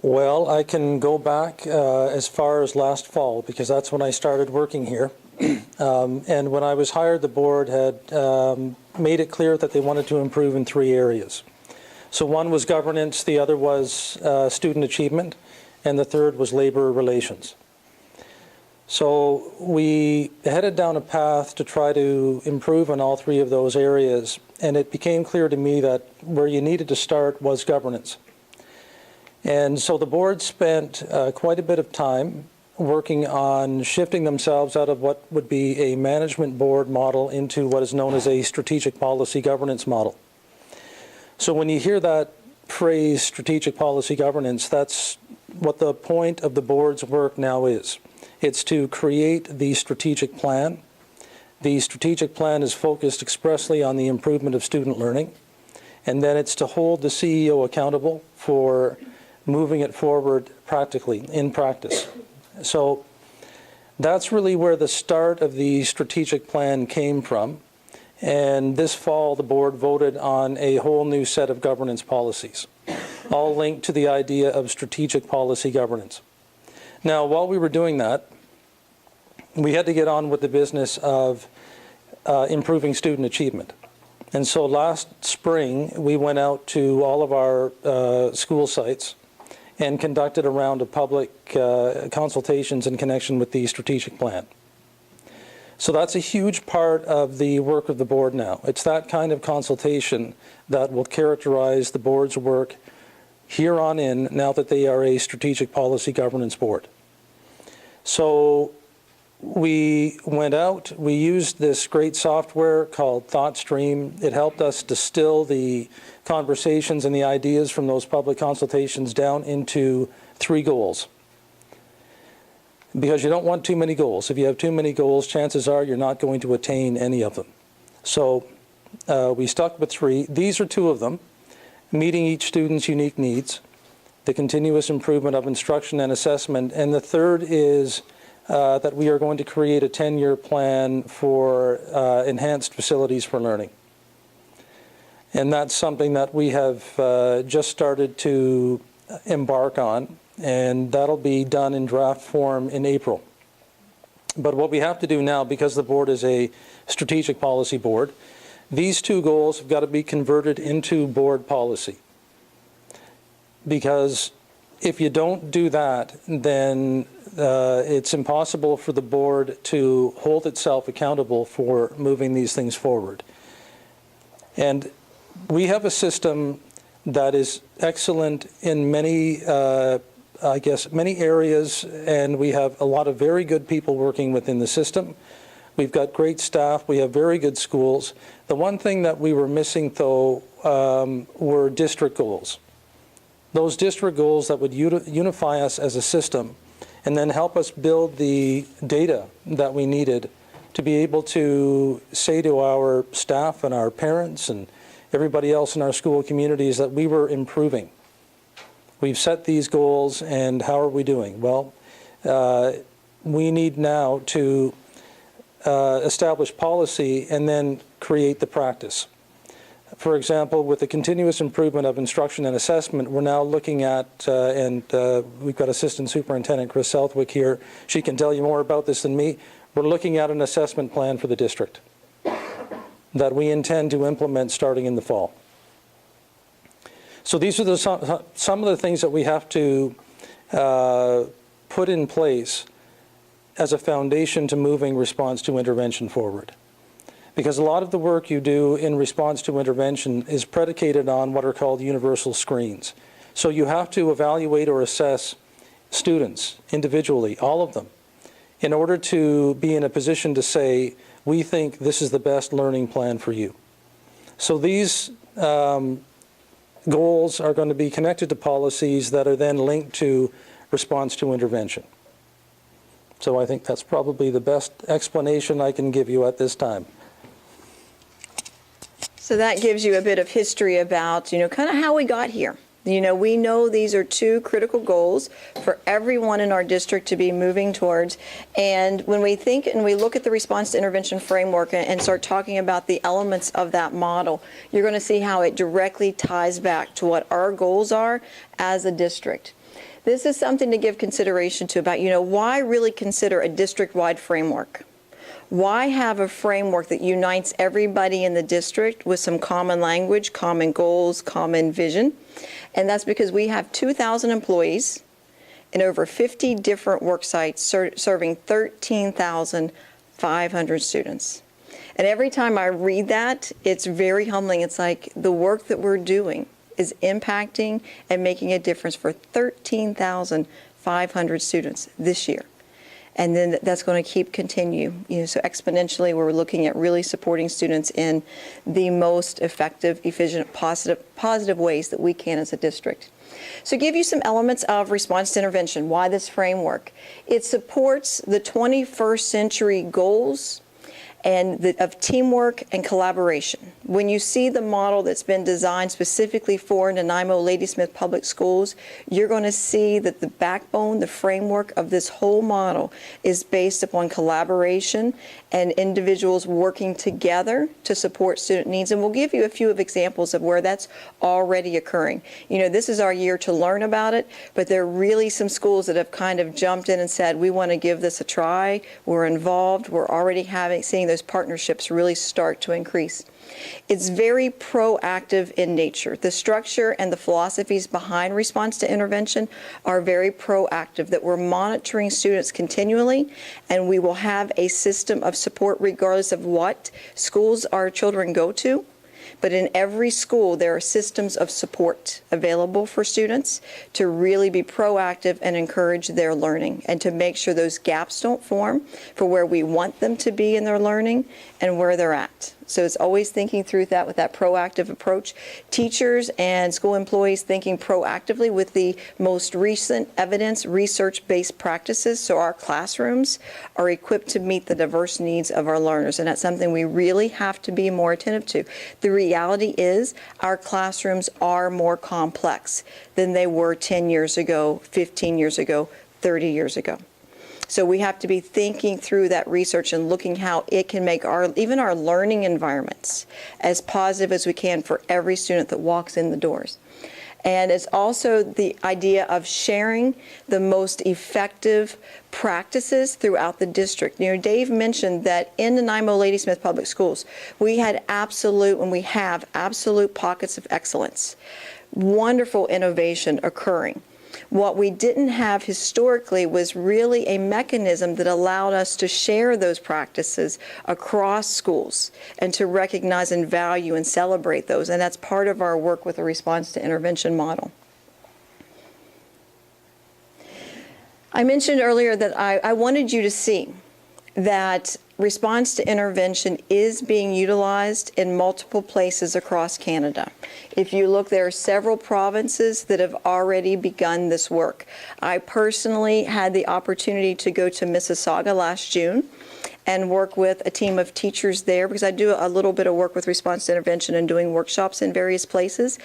Well, I can go back as far as last fall, because that's when I started working here. And when I was hired, the board had made it clear that they wanted to improve in 3 areas. So one was governance, the other was student achievement, and the third was labor relations. So we headed down a path to try to improve in all 3 of those areas, and it became clear to me that where you needed to start was governance. And so the board spent quite a bit of time working on shifting themselves out of what would be a management board model into what is known as a strategic policy governance model. So when you hear that phrase, strategic policy governance, that's what the point of the board's work now is. It's to create the strategic plan. The strategic plan is focused expressly on the improvement of student learning. And then it's to hold the CEO accountable for moving it forward practically, in practice. So that's really where the start of the strategic plan came from. And this fall, the board voted on a whole new set of governance policies, all linked to the idea of strategic policy governance. Now, while we were doing that, we had to get on with the business of improving student achievement. And so last spring, we went out to all of our school sites and conducted a round of public consultations in connection with the strategic plan. So that's a huge part of the work of the board now. It's that kind of consultation that will characterize the board's work here on in, now that they are a strategic policy governance board. So we went out, we used this great software called ThoughtStream. It helped us distill the conversations and the ideas from those public consultations down into 3 goals. Because you don't want too many goals. If you have too many goals, chances are you're not going to attain any of them. So we stuck with 3. These are 2 of them: meeting each student's unique needs, the continuous improvement of instruction and assessment, and the third is that we are going to create a 10-year plan for enhanced facilities for learning. And that's something that we have just started to embark on, and that'll be done in draft form in April. But what we have to do now, because the board is a strategic policy board, these 2 goals have got to be converted into board policy. Because if you don't do that, then it's impossible for the board to hold itself accountable for moving these things forward. And we have a system that is excellent in many, many areas, and we have a lot of very good people working within the system. We've got great staff. We have very good schools. The one thing that we were missing, though, were district goals. Those district goals that would unify us as a system and then help us build the data that we needed to be able to say to our staff and our parents and everybody else in our school communities that we were improving. We've set these goals, and how are we doing? Well, we need now to establish policy and then create the practice. For example, with the continuous improvement of instruction and assessment, we're now looking at, we've got Assistant Superintendent Chris Southwick here. She can tell you more about this than me. We're looking at an assessment plan for the district that we intend to implement starting in the fall. So these are some of the things that we have to put in place as a foundation to moving response to intervention forward. Because a lot of the work you do in response to intervention is predicated on what are called universal screens. So you have to evaluate or assess students individually, all of them, in order to be in a position to say, we think this is the best learning plan for you. So these goals are going to be connected to policies that are then linked to response to intervention. So I think that's probably the best explanation I can give you at this time. So that gives you a bit of history about, kind of how we got here. We know these are 2 critical goals for everyone in our district to be moving towards. And when we think and we look at the response to intervention framework and start talking about the elements of that model, you're going to see how it directly ties back to what our goals are as a district. This is something to give consideration to about, why really consider a district-wide framework? Why have a framework that unites everybody in the district with some common language, common goals, common vision? And that's because we have 2,000 employees in over 50 different work sites serving 13,500 students. And every time I read that, it's very humbling. It's like the work that we're doing is impacting and making a difference for 13,500 students this year. And then that's going to keep continue. So exponentially, we're looking at really supporting students in the most effective, efficient, positive ways that we can as a district. So give you some elements of response to intervention. Why this framework? It supports the 21st century goals and of teamwork and collaboration. When you see the model that's been designed specifically for Nanaimo Ladysmith Public Schools, you're going to see that the backbone, the framework of this whole model is based upon collaboration and individuals working together to support student needs. And we'll give you a few of examples of where that's already occurring. This is our year to learn about it, but there are really some schools that have kind of jumped in and said, we want to give this a try. We're involved. We're already seeing those partnerships really start to increase. It's very proactive in nature. The structure and the philosophies behind response to intervention are very proactive, that we're monitoring students continually, and we will have a system of support regardless of what schools our children go to. But in every school, there are systems of support available for students to really be proactive and encourage their learning and to make sure those gaps don't form for where we want them to be in their learning and where they're at. So it's always thinking through that with that proactive approach. Teachers and school employees thinking proactively with the most recent evidence, research-based practices, so our classrooms are equipped to meet the diverse needs of our learners, and that's something we really have to be more attentive to. The reality is our classrooms are more complex than they were 10 years ago, 15 years ago, 30 years ago. So we have to be thinking through that research and looking how it can make even our learning environments as positive as we can for every student that walks in the doors. And it's also the idea of sharing the most effective practices throughout the district. Dave mentioned that in Nanaimo Ladysmith Public Schools, we have absolute pockets of excellence, wonderful innovation occurring. What we didn't have historically was really a mechanism that allowed us to share those practices across schools and to recognize and value and celebrate those. And that's part of our work with the response to intervention model. I mentioned earlier that I wanted you to see that response to intervention is being utilized in multiple places across Canada. If you look, there are several provinces that have already begun this work. I personally had the opportunity to go to Mississauga last June and work with a team of teachers there because I do a little bit of work with response to intervention and doing workshops in various places.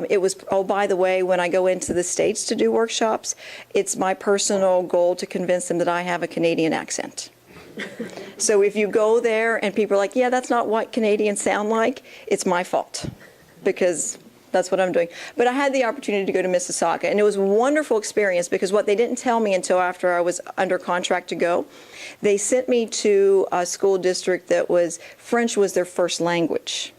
It was, oh, by the way, when I go into the States to do workshops, it's my personal goal to convince them that I have a Canadian accent. So if you go there and people are like, yeah, that's not what Canadians sound like, it's my fault because that's what I'm doing. But I had the opportunity to go to Mississauga, and it was a wonderful experience because what they didn't tell me until after I was under contract to go, they sent me to a school district that French was their first language.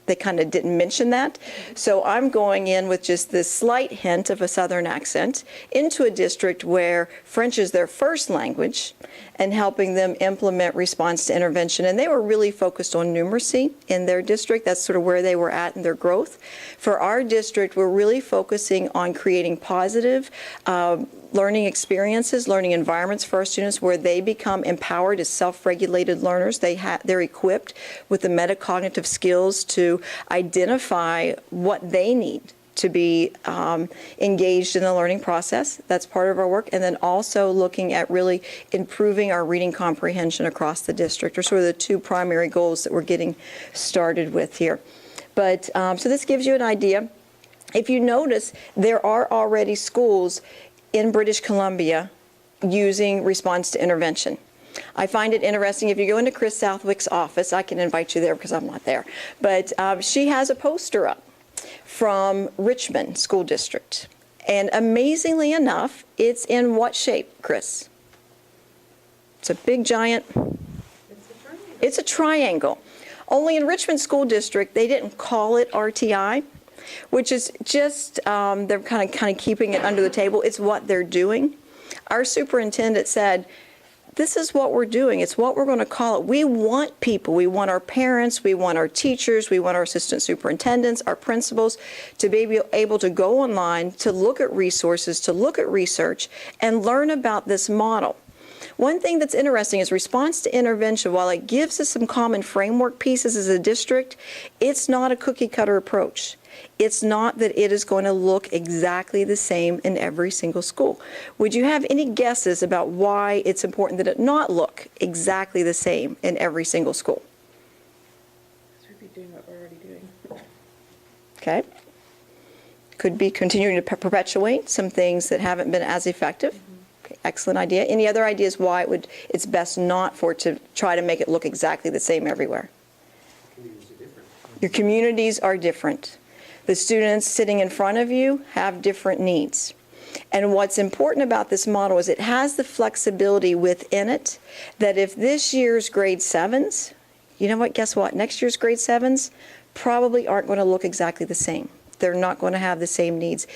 They kind of didn't mention that. So I'm going in with just this slight hint of a Southern accent into a district where French is their first language and helping them implement response to intervention. And they were really focused on numeracy in their district. That's sort of where they were at in their growth. For our district, we're really focusing on creating positive learning experiences, learning environments for our students where they become empowered as self-regulated learners. They're equipped with the metacognitive skills to identify what they need to be engaged in the learning process. That's part of our work. And then also looking at really improving our reading comprehension across the district are sort of the two primary goals that we're getting started with here. But so this gives you an idea. If you notice, there are already schools in British Columbia using response to intervention. I find it interesting, if you go into Chris Southwick's office, I can invite you there because I'm not there, but she has a poster up from Richmond School District. And amazingly enough, it's in what shape, Chris? It's a big giant, it's a triangle. Only in Richmond School District, they didn't call it RTI, which is just, they're kind of keeping it under the table. It's what they're doing. Our superintendent said, this is what we're doing. It's what we're going to call it. We want people. We want our parents. We want our teachers. We want our assistant superintendents, our principals to be able to go online, to look at resources, to look at research, and learn about this model. One thing that's interesting is response to intervention, while it gives us some common framework pieces as a district, it's not a cookie cutter approach. It's not that it is going to look exactly the same in every single school. Would you have any guesses about why it's important that it not look exactly the same in every single school? Because we'd be doing what we're already doing. Okay. Could be continuing to perpetuate some things that haven't been as effective. Okay, excellent idea. Any other ideas why it's best not for it to try to make it look exactly the same everywhere? Your communities are different. The students sitting in front of you have different needs. And what's important about this model is it has the flexibility within it that if this year's grade 7s, you know what, guess what? Next year's grade 7s probably aren't going to look exactly the same. They're not going to have the same needs.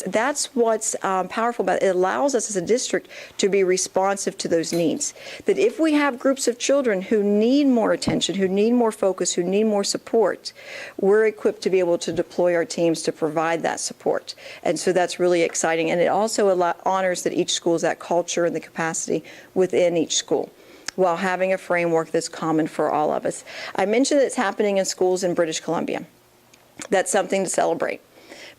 That's what's powerful about it. It allows us as a district to be responsive to those needs. That if we have groups of children who need more attention, who need more focus, who need more support, we're equipped to be able to deploy our teams to provide that support. And so that's really exciting. And it also honors that each school has that culture and the capacity within each school, while having a framework that's common for all of us. I mentioned that it's happening in schools in British Columbia. That's something to celebrate.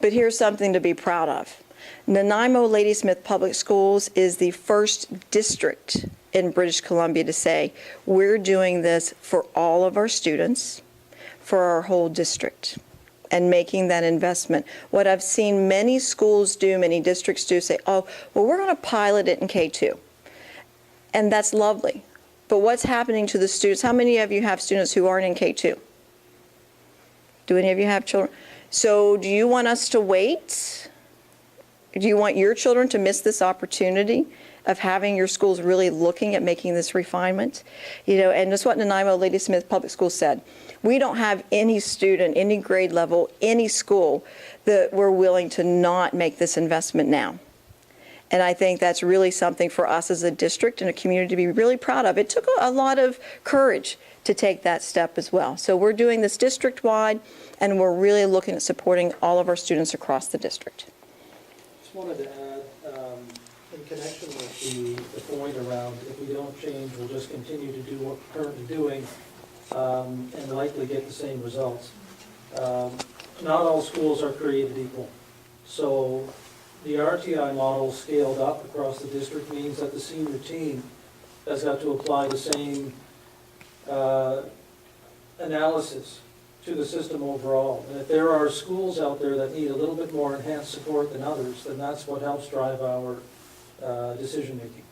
But here's something to be proud of. Nanaimo Ladysmith Public Schools is the first district in British Columbia to say, we're doing this for all of our students, for our whole district, and making that investment. What I've seen many schools do, many districts do, say, oh, well, we're going to pilot it in K2. And that's lovely. But what's happening to the students? How many of you have students who aren't in K2? Do any of you have children? So do you want us to wait? Do you want your children to miss this opportunity of having your schools really looking at making this refinement? You know, and that's what Nanaimo Ladysmith Public Schools said. We don't have any student, any grade level, any school that we're willing to not make this investment now. And I think that's really something for us as a district and a community to be really proud of. It took a lot of courage to take that step as well. So we're doing this district-wide, and we're really looking at supporting all of our students across the district. Just wanted to add, in connection with the point around if we don't change, we'll just continue to do what we're currently doing and likely get the same results. Not all schools are created equal. So the RTI model scaled up across the district means that the senior team has got to apply the same analysis to the system overall. And if there are schools out there that need a little bit more enhanced support than others, then that's what helps drive our decision-making.